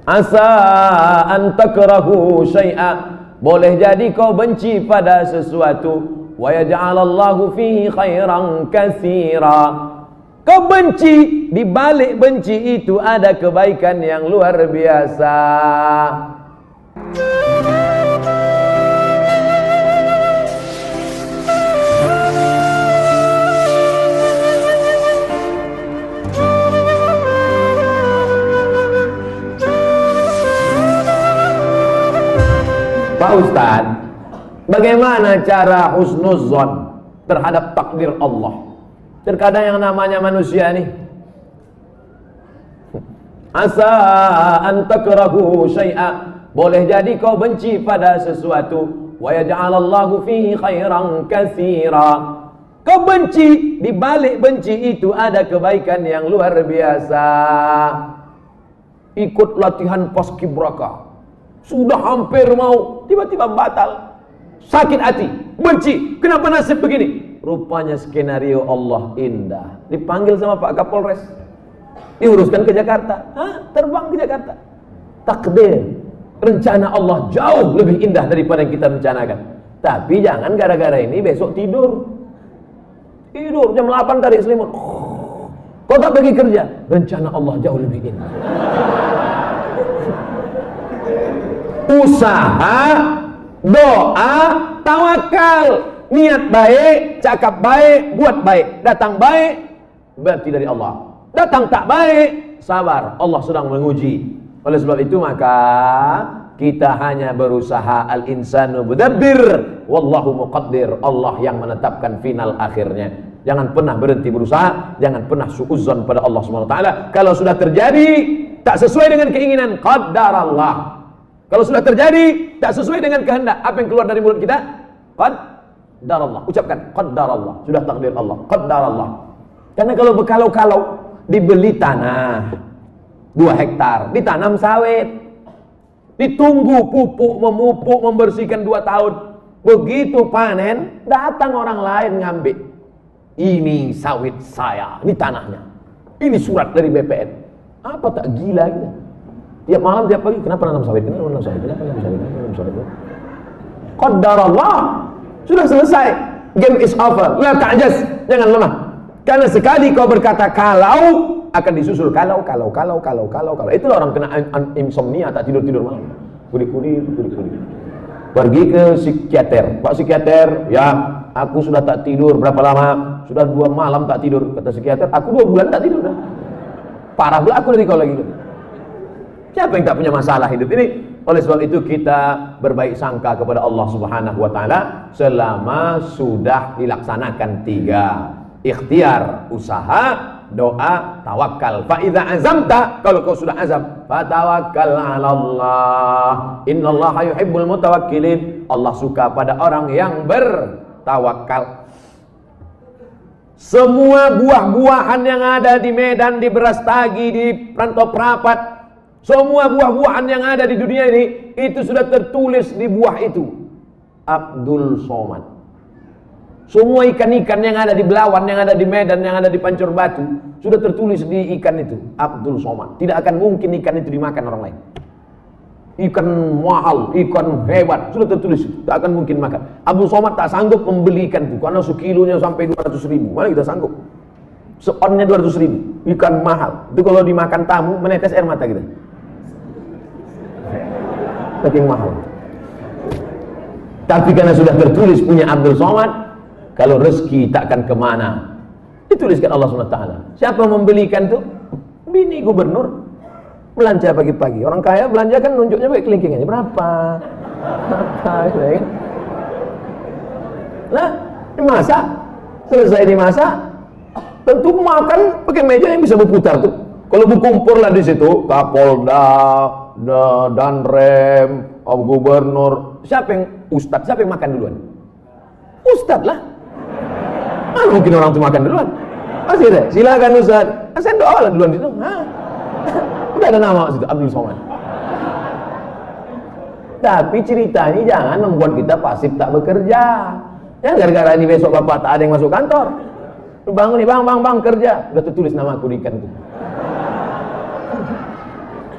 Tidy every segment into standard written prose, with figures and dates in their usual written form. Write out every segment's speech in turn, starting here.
Asa an takrahu syai'a, boleh jadi kau benci pada sesuatu. Wa yaj'alallahu fihi khairan katsira, kau benci, di balik benci itu ada kebaikan yang luar biasa. Pak Ustadz, bagaimana cara husnuzon terhadap takdir Allah? Terkadang yang namanya manusia nih, asa an takrahu syai'a, boleh jadi kau benci pada sesuatu. Wa yaj'alallahu fihi khairan katsira, kau benci, di balik benci itu ada kebaikan yang luar biasa. Ikut latihan paskibraka, sudah hampir mau, tiba-tiba batal, sakit hati, benci, kenapa nasib begini? Rupanya skenario Allah indah. Dipanggil sama Pak Kapolres, diuruskan ke Jakarta. Terbang ke Jakarta. Takdir, rencana Allah jauh lebih indah daripada yang kita rencanakan. Tapi jangan gara-gara ini besok tidur jam 8 tarik selimut, kau tak pergi kerja, rencana Allah jauh lebih indah. Usaha, doa, tawakal, niat baik, cakap baik, buat baik, datang baik berarti dari Allah, datang tak baik, sabar, Allah sedang menguji. Oleh sebab itu maka kita hanya berusaha, al-insanu mudabbir wallahu muqaddir, Allah yang menetapkan final akhirnya. Jangan pernah berhenti berusaha, jangan pernah suudzon pada Allah Subhanahu wa taala. Kalau sudah terjadi tak sesuai dengan keinginan, qaddarallah. Kalau sudah terjadi tak sesuai dengan kehendak, apa yang keluar dari mulut kita? Qaddarallah. Ucapkan qaddarallah, sudah takdir Allah, qaddarallah. Karena kalau berkalau-kalau, dibeli tanah 2 hektar, ditanam sawit, ditunggu pupuk, memupuk, membersihkan 2 tahun. Begitu panen, datang orang lain ngambil. Ini sawit saya, ini tanahnya, ini surat dari BPN. Apa tak gila gitu? Tiap malam, tiap pagi, kenapa nanam sawit? Kenapa nanam sawit? Kenapa nanam sawit? Kenapa nanam sawit? Qaddarallah, sudah selesai. Game is over. La ta'jaz, jangan lemah. Karena sekali kau berkata kalau, akan disusul kalau. Itulah orang kena insomnia, tak tidur malam. Kuri-kuri. Pergi ke psikiater. Pak psikiater, ya, aku sudah tak tidur berapa lama? Sudah 2 malam tak tidur. Kata psikiater, aku 2 bulan tak tidur. Parah pula aku dari kau lagi. Siapa yang tak punya masalah hidup ini? Oleh sebab itu kita berbaik sangka kepada Allah Subhanahu wa taala selama sudah dilaksanakan 3: ikhtiar, usaha, doa, tawakal. Fa idza azamta, kalau kau sudah azam, fatawakkal 'ala Allah. Innallaha yuhibbul mutawakkilin. Allah suka pada orang yang bertawakal. Semua buah-buahan yang ada di Medan, di Berastagi, di Rantau Prapat, semua buah-buahan yang ada di dunia ini, itu sudah tertulis di buah itu Abdul Somad. Semua ikan-ikan yang ada di Belawan, yang ada di Medan, yang ada di Pancur Batu, sudah tertulis di ikan itu Abdul Somad. Tidak akan mungkin ikan itu dimakan orang lain. Ikan mahal, ikan hebat, sudah tertulis, tak akan mungkin makan. Abdul Somad tak sanggup membeli ikan itu, karena sekilonya sampai 200.000. Mana kita sanggup? Seonnya 200.000, ikan mahal. Itu kalau dimakan tamu, menetes air mata kita. Saking mahal. Tapi karena sudah tertulis punya Abdul Somad, kalau rezeki takkan kemana, dituliskan Allah SWT. Siapa membelikan tuh? Bini gubernur. Belanja pagi-pagi. Orang kaya belanja kan nunjuknya pakai kelingkingannya. Berapa? Ya kan? Nah, dimasak. Selesai dimasak, tentu makan pakai meja yang bisa berputar tuh. Kalau berkumpul lah di situ, Kapolda, Danrem, Gubernur, siapa yang Ustadz, siapa yang makan duluan? Ustadz lah. Mana mungkin orang tuh makan duluan? Masih deh, silakan Ustadz. Saya doa lah duluan situ. Udah ada nama situ, Abdul Somad. Tapi cerita ini jangan membuat kita pasif tak bekerja. Ya gara-gara ini besok bapak tak ada yang masuk kantor. Lu bangun nih, bang kerja. Udah tertulis nama aku di ikan itu.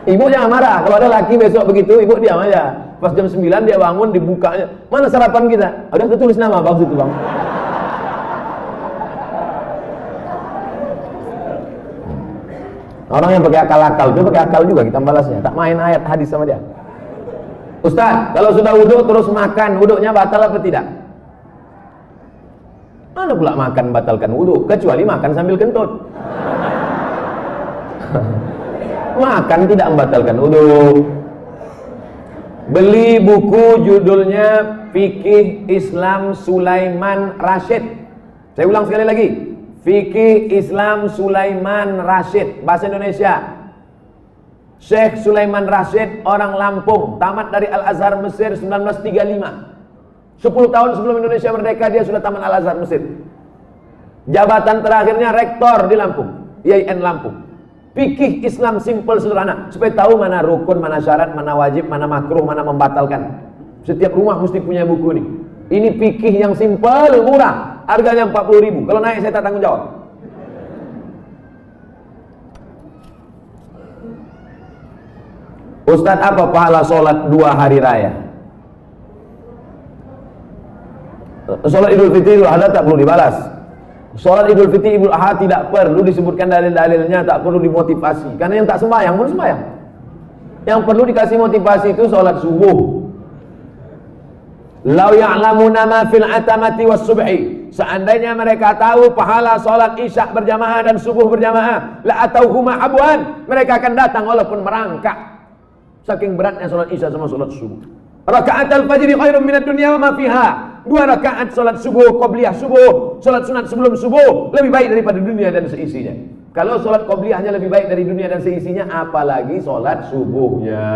Ibu jangan marah. Kalau ada laki besok begitu, ibu diam aja. Pas jam 9 dia bangun, dibukanya. Mana sarapan kita? Udah tertulis nama, bagus itu bang. Orang yang pakai akal-akal itu pakai akal juga kita balasnya. Tak main ayat hadis sama dia. Ustaz, kalau sudah wudhu terus makan, wudhunya batal apa tidak? Mana pula makan batalkan wudhu? Kecuali makan sambil kentut. Makan tidak membatalkan wudhu. Beli buku judulnya Fikih Islam Sulaiman Rasyid. Saya ulang sekali lagi. Fikih Islam Sulaiman Rasyid, bahasa Indonesia. Syekh Sulaiman Rasyid orang Lampung, tamat dari Al-Azhar Mesir 1935. 10 tahun sebelum Indonesia merdeka dia sudah tamat Al-Azhar Mesir. Jabatan terakhirnya rektor di Lampung, IAIN Lampung. Fikih Islam simple sederhana, supaya tahu mana rukun, mana syarat, mana wajib, mana makruh, mana membatalkan. Setiap rumah mesti punya buku ini. Ini fikih yang simple, murah, harganya 40.000. Kalau naik saya tak tanggung jawab. Ustadz, apa pahala sholat 2 hari raya? Sholat Idul Fitri, Idul Adha tak perlu dibalas. Sholat Idul Fitri, Idul Adha tidak perlu disebutkan dalil-dalilnya, tak perlu dimotivasi. Karena yang tak sembahyang pun sembahyang. Yang perlu dikasih motivasi itu sholat subuh. Lau ya'lamuna ma fil atamati was subhi. Seandainya mereka tahu pahala sholat isya berjamaah dan subuh berjamaah, la atauhuma abwan, mereka akan datang walaupun merangkak. Saking beratnya sholat isya sama sholat subuh. Rakaat al-fajri khairun minad dunya wa ma fiha. 2 rakaat sholat subuh, qobliyah subuh, sholat sunat sebelum subuh lebih baik daripada dunia dan seisinya. Kalau sholat qobliyahnya lebih baik dari dunia dan seisinya, apalagi sholat subuhnya.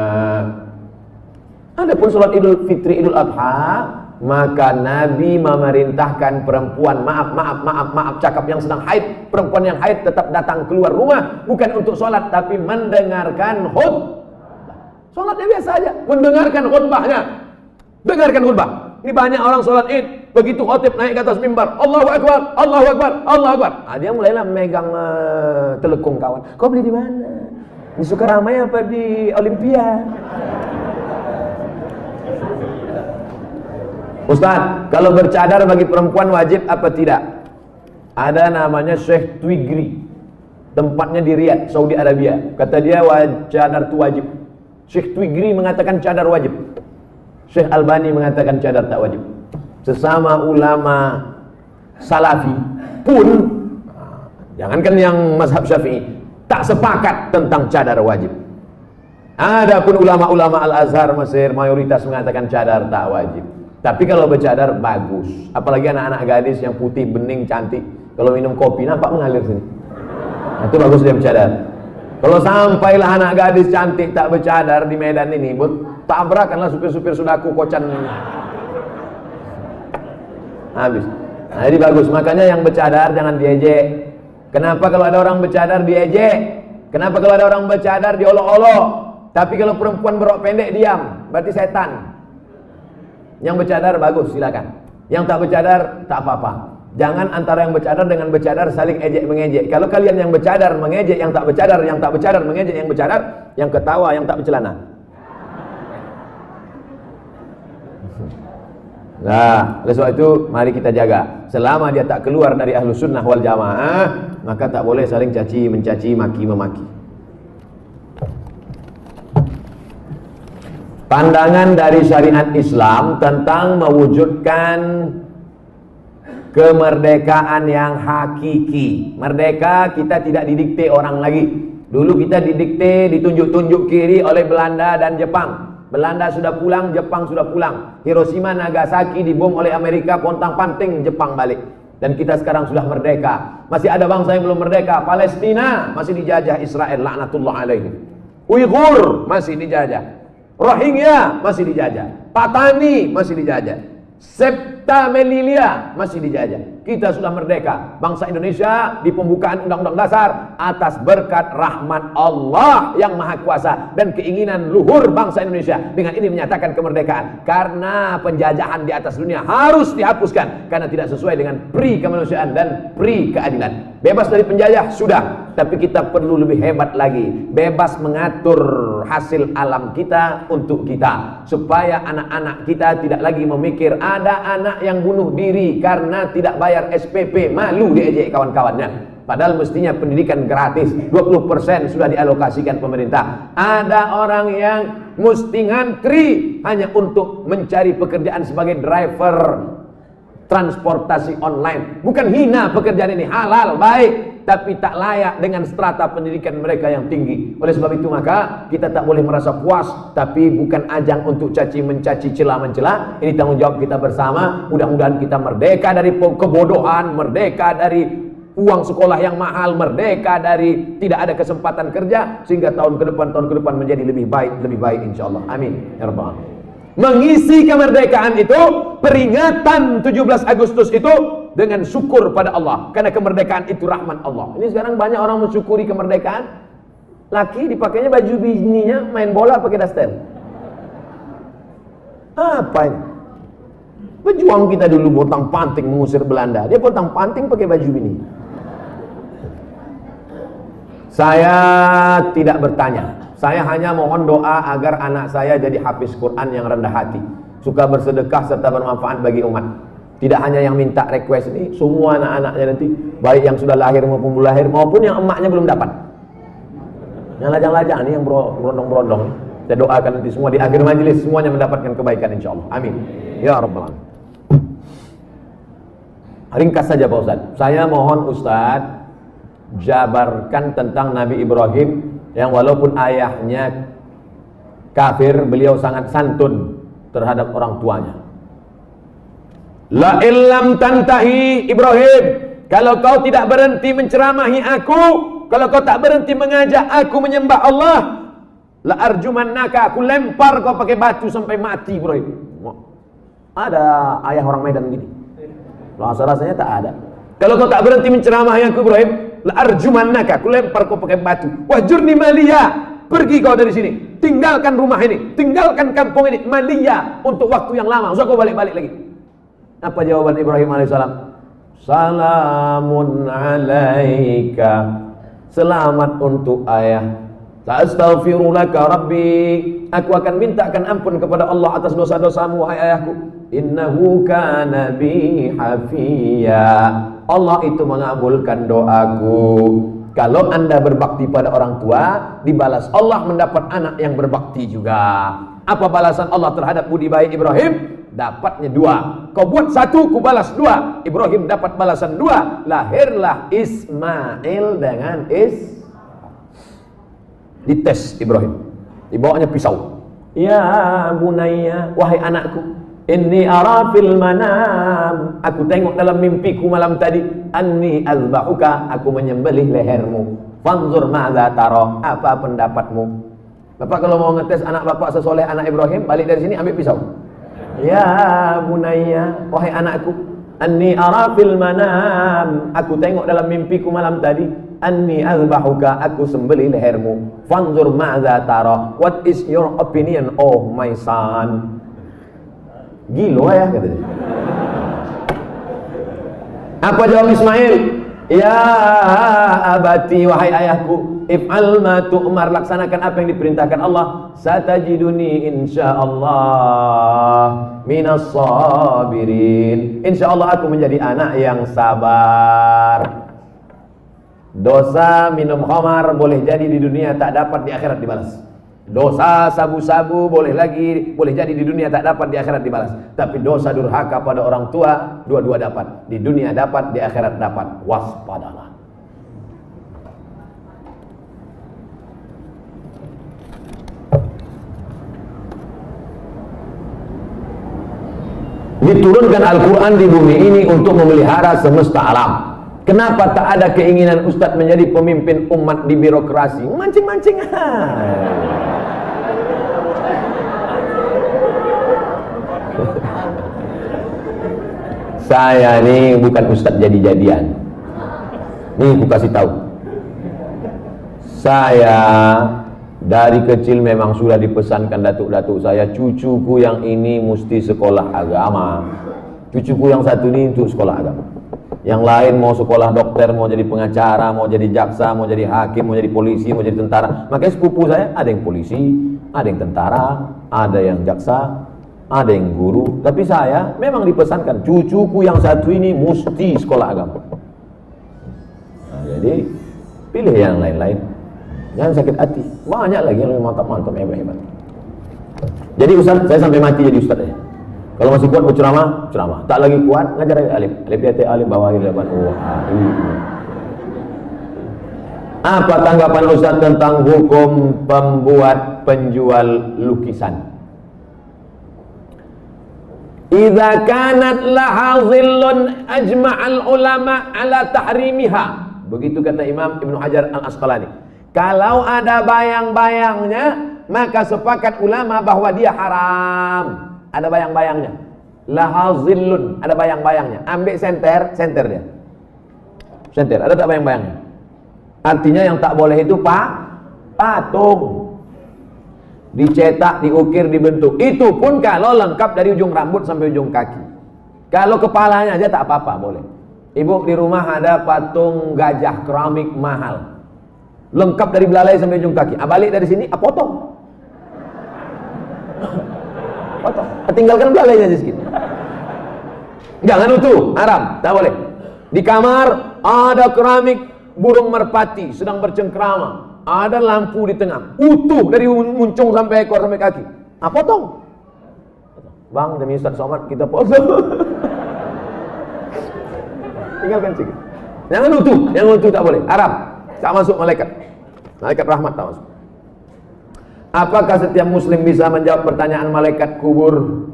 Adapun sholat Idul Fitri, Idul Adha, maka Nabi memerintahkan perempuan, maaf cakap yang sedang haid, perempuan yang haid tetap datang keluar rumah, bukan untuk sholat tapi mendengarkan khutbah. Sholatnya biasa aja, mendengarkan khutbahnya. Dengarkan khutbah. Ini banyak orang sholat id, begitu khotib naik ke atas mimbar, Allahu Akbar, Allahu Akbar, Allahu Akbar. Dia mulailah megang telekung kawan. Kau beli di mana? Di Sukaramai apa di Olimpia? Ustaz, kalau bercadar bagi perempuan wajib apa tidak? Ada namanya Syekh Twigri, tempatnya di Riyadh, Saudi Arabia. Kata dia cadar itu wajib. Syekh Twigri mengatakan cadar wajib. Syekh Albani mengatakan cadar tak wajib. Sesama ulama salafi pun, jangankan yang mazhab Syafi'i, tak sepakat tentang cadar wajib. Adapun ulama-ulama Al-Azhar Mesir mayoritas mengatakan cadar tak wajib. Tapi kalau bercadar bagus, apalagi anak-anak gadis yang putih, bening, cantik. Kalau minum kopi nampak mengalir sini. Nah, itu bagus dia bercadar. Kalau sampailah anak gadis cantik tak bercadar di Medan ini, tabrakanlah supir-supir sudaku kocan. Habis. Nah, jadi bagus. Makanya yang bercadar jangan diejek. Kenapa kalau ada orang bercadar diejek? Kenapa kalau ada orang bercadar diolok-olok? Tapi kalau perempuan berok pendek diam, berarti setan. Yang bercadar bagus, silakan. Yang tak bercadar tak apa-apa. Jangan antara yang bercadar dengan bercadar saling ejek-mengejek. Kalau kalian yang bercadar mengejek yang tak bercadar, yang tak bercadar mengejek yang bercadar, yang ketawa yang tak bercelana. Nah, oleh sebab itu mari kita jaga. Selama dia tak keluar dari Ahlus Sunnah wal Jamaah, maka tak boleh saling caci, mencaci, maki, memaki. Pandangan dari syariat Islam tentang mewujudkan kemerdekaan yang hakiki. Merdeka kita tidak didikte orang lagi. Dulu kita didikte, ditunjuk-tunjuk kiri oleh Belanda dan Jepang. Belanda sudah pulang, Jepang sudah pulang. Hiroshima, Nagasaki dibom oleh Amerika, pontang-panting Jepang balik. Dan kita sekarang sudah merdeka. Masih ada bangsa yang belum merdeka. Palestina masih dijajah Israel, laknatullah alaihi. Uighur masih dijajah. Rohingya masih dijajah. Patani masih dijajah. Septa Melilia masih dijajah. Kita sudah merdeka. Bangsa Indonesia di pembukaan Undang-Undang Dasar atas berkat rahmat Allah yang Maha Kuasa dan keinginan luhur bangsa Indonesia dengan ini menyatakan kemerdekaan. Karena penjajahan di atas dunia harus dihapuskan karena tidak sesuai dengan pri kemanusiaan dan pri keadilan. Bebas dari penjajah sudah, tapi kita perlu lebih hebat lagi. Bebas mengatur hasil alam kita untuk kita, supaya anak-anak kita tidak lagi memikir ada anak yang bunuh diri karena tidak bayar SPP, malu diejek kawan-kawannya. Padahal mestinya pendidikan gratis, 20% sudah dialokasikan pemerintah. Ada orang yang mesti ngantri hanya untuk mencari pekerjaan sebagai driver transportasi online. Bukan hina pekerjaan ini, halal, baik, tapi tak layak dengan strata pendidikan mereka yang tinggi. Oleh sebab itu maka kita tak boleh merasa puas, tapi bukan ajang untuk caci mencaci, celah mencela. Ini tanggung jawab kita bersama. Mudah-mudahan kita merdeka dari kebodohan, merdeka dari uang sekolah yang mahal, merdeka dari tidak ada kesempatan kerja, sehingga tahun ke depan menjadi lebih baik insyaallah. Amin ya rabbal alamin. Mengisi kemerdekaan itu, peringatan 17 Agustus itu dengan syukur pada Allah, karena kemerdekaan itu rahmat Allah. Ini sekarang banyak orang mensyukuri kemerdekaan, laki dipakainya baju bininya main bola pakai daster. Apa ini? Pejuang kita dulu pontang panting mengusir Belanda, dia pontang panting pakai baju bini. Saya tidak bertanya, saya hanya mohon doa agar anak saya jadi hafiz Quran yang rendah hati, suka bersedekah serta bermanfaat bagi umat. Tidak hanya yang minta request ini, semua anak-anaknya nanti, baik yang sudah lahir maupun belum lahir, maupun yang emaknya belum dapat, yang lajang-lajang ini, yang berondong-berondong. Saya doakan nanti semua di akhir majelis semuanya mendapatkan kebaikan insyaallah. Amin ya rabbal alamin. Ringkas saja Pak Ustaz, saya mohon Ustaz jabarkan tentang Nabi Ibrahim yang walaupun ayahnya kafir, beliau sangat santun terhadap orang tuanya. La illam tantahi Ibrahim, kalau kau tidak berhenti menceramahi aku, kalau kau tak berhenti mengajak aku menyembah Allah, la arjumannaka, aku lempar kau pakai batu sampai mati Ibrahim. Ada ayah orang Medan gini? Rasanya tak ada. Kalau kau tak berhenti menceramahi aku Ibrahim, la arjumannaka, aku lempar kau pakai batu. Wahjurni maliya, pergi kau dari sini, tinggalkan rumah ini, tinggalkan kampung ini, maliya, untuk waktu yang lama, usah kau balik-balik lagi. Apa jawaban Ibrahim alaihissalam? Salamun alaika, selamat untuk ayah. Astaghfirulaka rabbi, aku akan mintakan ampun kepada Allah atas dosa-dosamu wahai ayahku. Innahu kana bi hafiya, Allah itu mengabulkan doaku. Kalau anda berbakti pada orang tua, dibalas Allah mendapat anak yang berbakti juga. Apa balasan Allah terhadap budi baik Ibrahim? Dapatnya 2. Kau buat 1, ku balas 2. Ibrahim dapat balasan 2. Lahirlah Ismail dengan dites Ibrahim, dibawanya pisau. Ya bunayya, wahai anakku, inni ara fil manam, aku tengok dalam mimpiku malam tadi, anni azbahuka, aku menyembelih lehermu. Fanzur ma'za tara, apa pendapatmu? Bapak kalau mau ngetes anak bapak sesoleh anak Ibrahim, balik dari sini ambil pisau. Ya bunayya, wahai anakku, anni ara fil manam, aku tengok dalam mimpiku malam tadi, anni azbahuka, aku sembelih lehermu. Fanzur ma'za tara, what is your opinion oh my son? Gila ya katanya. Apa jawab Ismail? Ya abati, wahai ayahku, if'al ma tu'mar, laksanakan apa yang diperintahkan Allah. Satajiduni insyaallah minas sabirin, insyaallah aku menjadi anak yang sabar. Dosa minum khamar boleh jadi di dunia tak dapat, di akhirat dibalas. Dosa sabu-sabu boleh jadi di dunia tak dapat, di akhirat dibalas. Tapi dosa durhaka pada orang tua, dua-dua dapat. Di dunia dapat, di akhirat dapat. Waspadalah. Diturunkan Al-Quran di bumi ini untuk memelihara semesta alam. Kenapa tak ada keinginan Ustadz menjadi pemimpin umat di birokrasi? Mancing-mancing. Saya nih bukan Ustadz jadi-jadian. Nih aku kasih tahu. Saya dari kecil memang sudah dipesankan datuk-datuk saya, cucuku yang ini mesti sekolah agama, cucuku yang satu ini untuk sekolah agama. Yang lain mau sekolah dokter, mau jadi pengacara, mau jadi jaksa, mau jadi hakim, mau jadi polisi, mau jadi tentara. Makanya sepupu saya ada yang polisi, ada yang tentara, ada yang jaksa, ada yang guru. Tapi saya memang dipesankan cucuku yang satu ini mesti sekolah agama. Nah, jadi pilih yang lain-lain. Jangan sakit hati. Banyak lagi yang lebih mantap-mantap, hebat-hebat. Jadi Ustaz, saya sampai mati jadi Ustaz ya. Kalau masih kuat berceramah, ceramah. Tak lagi kuat, ngajar alif. Alif di alif bawah depan. Apa tanggapan Ustaz tentang hukum pembuat penjual lukisan? Idza kanat laha dhillun ajma'al ulama ala tahrimiha. Begitu kata Imam Ibnu Hajar Al-Asqalani. Kalau ada bayang-bayangnya, maka sepakat ulama bahwa dia haram. Ada bayang-bayangnya. Laha zillun, ada bayang-bayangnya. Ambil senter dia. Senter, ada tak bayang-bayangnya? Artinya yang tak boleh itu patung. Dicetak, diukir, dibentuk. Itu pun kalau lengkap dari ujung rambut sampai ujung kaki. Kalau kepalanya aja tak apa-apa, boleh. Ibu di rumah ada patung gajah keramik mahal. Lengkap dari belalai sampai ujung kaki. Balik dari sini, potong. Potong. Tinggalkan belalainya aja sedikit. Jangan utuh, haram, tak boleh. Di kamar ada keramik burung merpati sedang bercengkrama, ada lampu di tengah, utuh dari muncung sampai ekor sampai kaki. Potong. Bang, demi Ustaz Somad kita potong. Tinggalkan sedikit. Jangan utuh tak boleh, haram. Tak masuk malaikat rahmat, tak masuk. Apakah setiap muslim bisa menjawab pertanyaan malaikat kubur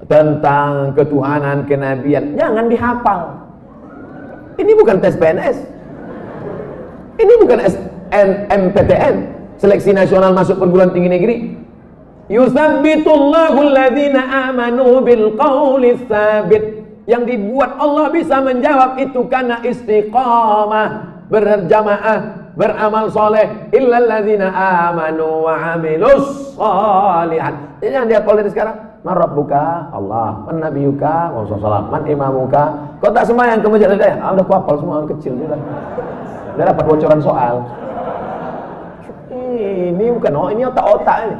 tentang ketuhanan, kenabian? Jangan dihafal. Ini bukan tes PNS. Ini bukan SNMPTN, seleksi nasional masuk perguruan tinggi negeri. Yusabbitullahu alladhina amanu bil qawli tsabit. Yang dibuat Allah bisa menjawab itu karena istiqamah, berjamaah, beramal soleh. Illal ladzina amanu wa amilus sholihat. Jadi yang dia dari sekarang, man rabbuka? Allah. Man nabiyuka? Rasulullah. Man imamuka? Kau tak sembahyang ke masjid ya? Udah kuapal semua, kecil sudah. Udah dapat bocoran soal. Ini bukan ini otak-otak ini.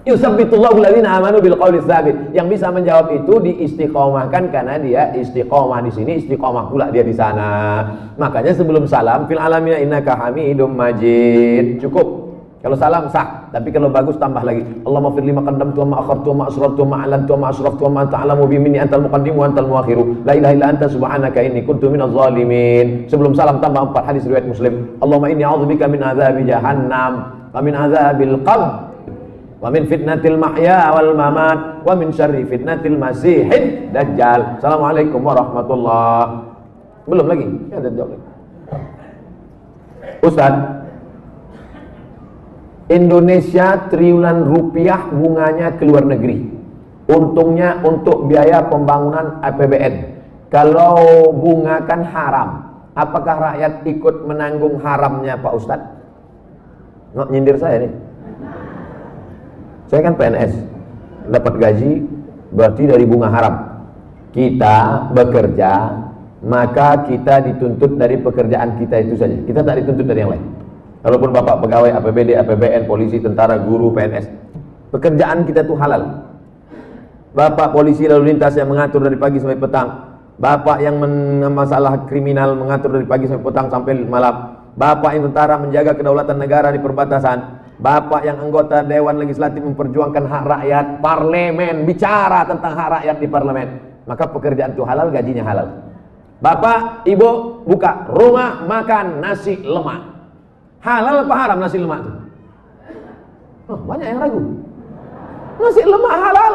Yusabbitullahu alladhina amanu bil qawli tsabit. Yang bisa menjawab itu diistiqomahkan karena dia istiqomah di sini, istiqomah pula dia di sana. Makanya sebelum salam fil alamina innaka hamidum majid. Cukup. Kalau salam sah, tapi kalau bagus tambah lagi. Allahumma fir lima qaddamtu wa ma akhartu wa ma asrartu wa ma a'lantu wa ma asraftu wa ma anta a'lamu bi minni antal muqaddim wa antal muakhiru. La ilaha illa anta subhanaka inni kuntu minadh zalimin. Sebelum salam tambah 4 hadis riwayat Muslim. Allahumma inni a'udzubika min adzabi jahannam wa min adzabil qabr wa min fitnatil mahya wal mamat wa min syarri fitnatil masihid dajjal. Assalamualaikum warahmatullahi. Belum lagi? Ya, ada jawab lagi. Ustaz, Indonesia triliunan rupiah bunganya ke luar negeri. Untungnya untuk biaya pembangunan APBN. Kalau bunga kan haram, apakah rakyat ikut menanggung haramnya Pak Ustadz? Nggak nyindir saya nih. Saya kan PNS, dapat gaji berarti dari bunga haram. Kita bekerja, maka kita dituntut dari pekerjaan kita itu saja. Kita tak dituntut dari yang lain. Walaupun bapak pegawai APBD, APBN, polisi, tentara, guru, PNS, pekerjaan kita itu halal. Bapak polisi lalu lintas yang mengatur dari pagi sampai petang, bapak yang masalah kriminal mengatur dari pagi sampai petang sampai malam, bapak yang tentara menjaga kedaulatan negara di perbatasan, bapak yang anggota Dewan Legislatif memperjuangkan hak rakyat, parlemen bicara tentang hak rakyat di parlemen, maka pekerjaan itu halal, gajinya halal. Bapak, ibu buka rumah makan nasi lemak, halal apa haram nasi lemak itu? Oh, banyak yang ragu. Nasi lemak halal.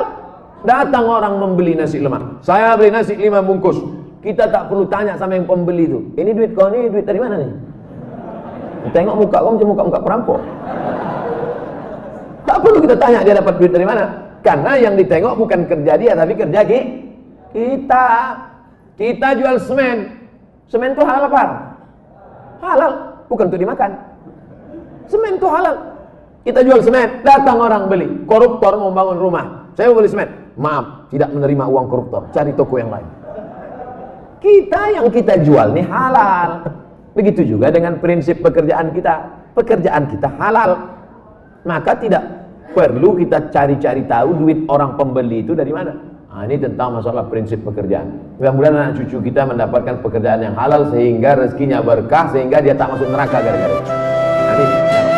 Datang orang membeli nasi lemak. Saya beli nasi 5 bungkus. Kita tak perlu tanya sama yang pembeli itu. Ini duit kau ini duit dari mana nih? Tengok muka kau macam muka perampok. Tak perlu kita tanya dia dapat duit dari mana. Karena yang ditengok bukan kerja dia, tapi kerja kita. Kita jual semen. Semen itu halal apa? Halal, bukan untuk dimakan. Semen itu halal. Kita jual semen, datang orang beli. Koruptor mau bangun rumah, saya mau beli semen. Maaf, tidak menerima uang koruptor. Cari toko yang lain. Kita yang kita jual nih halal. Begitu juga dengan prinsip pekerjaan kita. Pekerjaan kita halal. Maka tidak perlu kita cari-cari tahu duit orang pembeli itu dari mana. Nah, ini tentang masalah prinsip pekerjaan. Mudah-mudahan anak cucu kita mendapatkan pekerjaan yang halal sehingga rezekinya berkah, sehingga dia tak masuk neraka gara-gara itu. Amin.